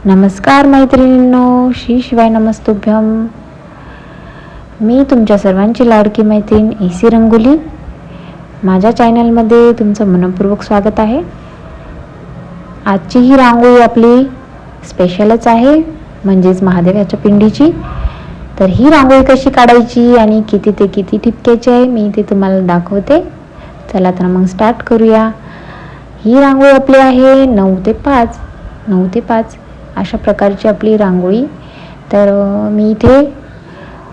नमस्कार मैत्रिणींनो, श्री शिवाय नमस्तुभ्यम. मी तुमच्या सर्वांची लाडकी मैत्रीण एसी रंगोली. माझ्या चॅनलमध्ये तुमचं मनपूर्वक स्वागत आहे. आजची ही रांगोळी आपली स्पेशलच आहे, म्हणजेच महादेवाच्या पिंडीची. तर ही रांगोळी कशी काढायची आणि किती ते किती ठिपक्याची आहे मी ते तुम्हाला दाखवते. चला तर मग स्टार्ट करूया. ही रांगोळी आपली आहे 9 ते 5 अशा प्रकारची आपली रांगोळी. तर मी इथे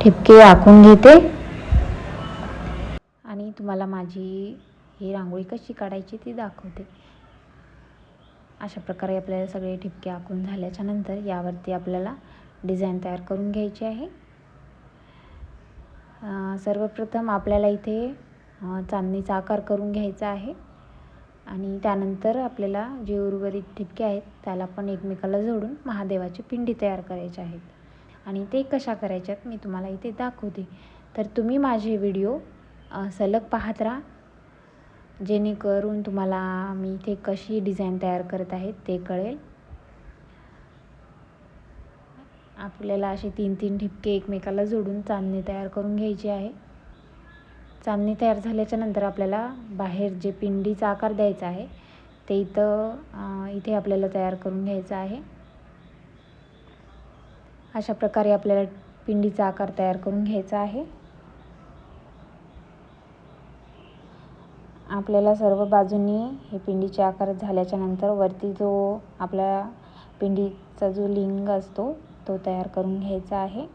ठिपके आखून घेते आणि तुम्हाला माझी ही रांगोळी कशी काढायची ती दाखवते. अशा प्रकारे आपल्याला सगळे ठिपके आखून झाल्याच्या नंतर यावरती आपल्याला डिझाईन तयार करून घ्यायची आहे. सर्वप्रथम आपल्याला इथे चांदणीचा आकार करून घ्यायचा आहे आणि त्यानंतर आपल्याला जे उर्वरित ठिपके आहेत त्याला पण एकमेकाला जोडून महादेवाची पिंडी तयार करायची आहेत. आणि ते कशा करायच्यात मी तुम्हाला इथे दाखवते. तर तुम्ही माझे व्हिडिओ सलग पाहत राहा, जेणेकरून तुम्हाला मी इथे कशी डिझाईन तयार करत आहे ते कळेल. आपल्याला असे 3-3 ठिपके एकमेकाला जोडून चांदणी तयार करून घ्यायची आहे. चांदणी तयार झाल्याच्या नंतर आपल्याला बाहेर जे पिंडीचा आकार द्यायचा आहे ते इथे आपल्याला तयार करून घ्यायचा आहे. अशा प्रकारे आपल्याला पिंडीचा आकार तयार करून घ्यायचा आहे. आपल्याला सर्व बाजूंनी हे पिंडीचे आकार झाल्याच्या नंतर वरती जो आपल्या पिंडीचा जो लिंग असतो तो तयार करून घ्यायचा आहे.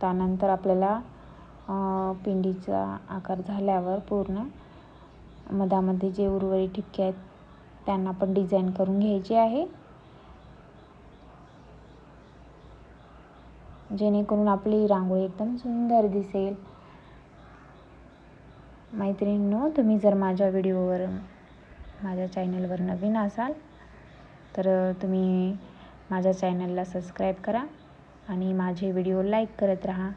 त्यानंतर आपल्याला पिंडीचा आकार झाल्यावर पूर्ण मधामध्ये जे उर्वरित ठिपके आहेत त्यांना पण डिझाईन करून घ्यायची आहे, जेणेकरून आपली रांगोळी एकदम सुंदर दिसेल. मैत्रिणींनो, तुम्ही जर माझ्या चॅनलवर नवीन असाल तर तुम्ही माझ्या चॅनलला सबस्क्राईब करा आणि माझे व्हिडिओ लाईक करत राहा.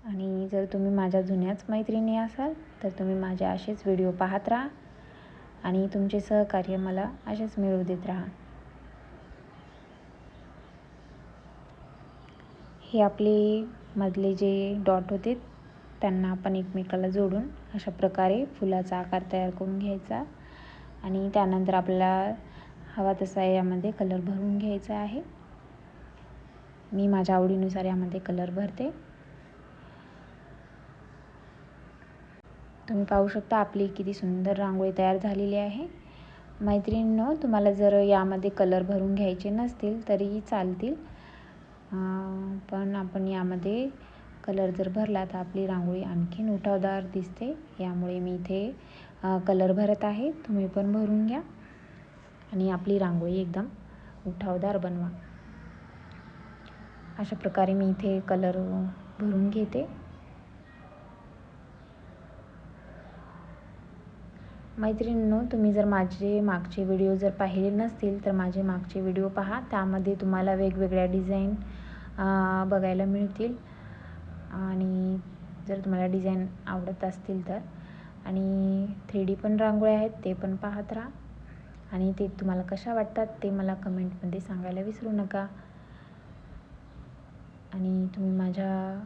आणि जर तुम्ही माझ्या जुन्याच मैत्रिणी असाल तर तुम्ही माझे असेच व्हिडिओ पाहत राहा आणि तुमचे सहकार्य मला असेच मिळवू देत राहा. हे आपले मधले जे डॉट होते त्यांना आपण एकमेकाला जोडून अशा प्रकारे फुलाचा आकार तयार करून घ्यायचा आणि त्यानंतर आपल्याला हवा तसा यामध्ये कलर भरून घ्यायचा आहे. मी माझ्या आवडीनुसार यामध्ये कलर भरते. तुम्ही पाहू शकता आपली किती सुंदर रांगोळी तयार झालेली आहे. मैत्रिणींनो, तुम्हाला जर यामध्ये कलर भरून घ्यायचे नसतील तरीही चालतील, पण आपण यामध्ये कलर जर भरला तर आपली रांगोळी आणखीन उठावदार दिसते. यामुळे मी इथे कलर भरत आहे. तुम्ही पण भरून घ्या आणि आपली रांगोळी एकदम उठावदार बनवा. अशा प्रकारे मी इथे कलर भरून घेते. मैत्रिणींनो, तुम्ही जर माझे मागचे व्हिडिओ जर पाहिले नसतील तर माझे मागचे व्हिडिओ पहा. त्यामध्ये तुम्हाला वेगवेगळ्या डिझाईन बघायला मिळतील आणि जर तुम्हाला डिझाईन आवडत असतील तर. आणि 3D पण रांगोळ्या आहेत ते पण पाहत राहा आणि ते तुम्हाला कशा वाटतात ते मला कमेंटमध्ये सांगायला विसरू नका. आणि तुम्ही माझ्या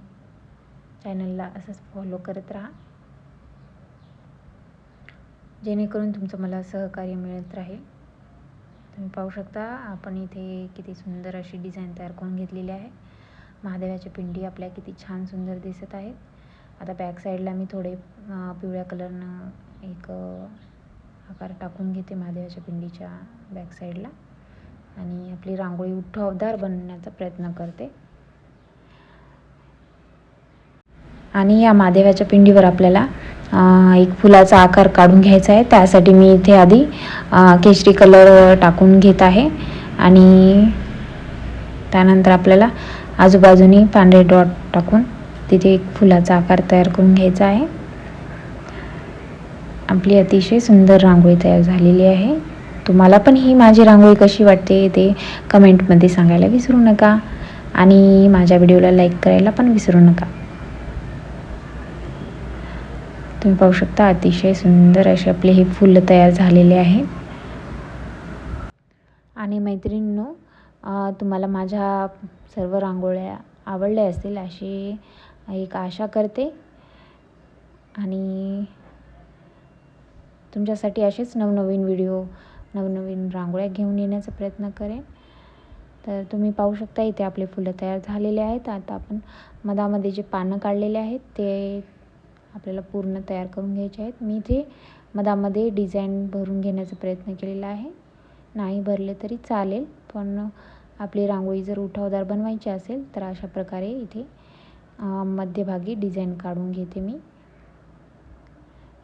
चॅनलला असंच फॉलो करत राहा, जेणेकरून तुमचं मला सहकार्य मिळत राहील. तुम्ही पाहू शकता आपण इथे किती सुंदर अशी डिझाईन तयार करून घेतलेली आहे. महादेवाची पिंडी आपल्या किती छान सुंदर दिसत आहेत. आता बॅक साईडला मी थोडे पिवळ्या कलरनं एक आकार टाकून घेते महादेवाच्या पिंडीच्या बॅक साईडला आणि आपली रांगोळी उठावदार बनवण्याचा प्रयत्न करते. आणि या महादेवाच्या पिंडीवर आपल्याला एक फुलाचा आकार काढून घ्यायचा आहे. त्यासाठी मी इथे आधी केशरी कलर टाकून घेत आहे आणि त्यानंतर आपल्याला आजूबाजूनी पांढरे डॉट टाकून तिथे एक फुलाचा आकार तयार करून घ्यायचा आहे. आपली अतिशय सुंदर रांगोळी तयार झालेली आहे. तुम्हाला पण ही माझी रांगोळी कशी वाटते ते कमेंटमध्ये सांगायला विसरू नका आणि माझ्या व्हिडिओला लाईक करायला पण विसरू नका. तुम्ही पाहू शकता अतिशय सुंदर असे आपले हे फुलं तयार झालेले आहे. आणि मैत्रिणींनो, तुम्हाला माझ्या सर्व रांगोळ्या आवडल्या असतील अशी एक आशा करते आणि तुमच्यासाठी असेच नवनवीन व्हिडिओ, नवनवीन रांगोळ्या घेऊन येण्याचा प्रयत्न करेन. तर तुम्ही पाहू शकता इथे आपले फुलं तयार झालेले आहेत. आता आपण मधामध्ये जे पानं काढलेले आहेत ते आपल्याला पूर्ण तयार करून घ्यायचे आहेत. मी इथे मधामध्ये डिझाईन भरून घेण्याचा प्रयत्न केलेला आहे. नाही भरले तरी चालेल, पण आपली रांगोळी जर उठावदार बनवायची असेल तर अशा प्रकारे इथे मध्यभागी डिझाईन काढून घेते मी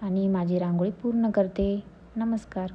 आणि माझी रांगोळी पूर्ण करते. नमस्कार.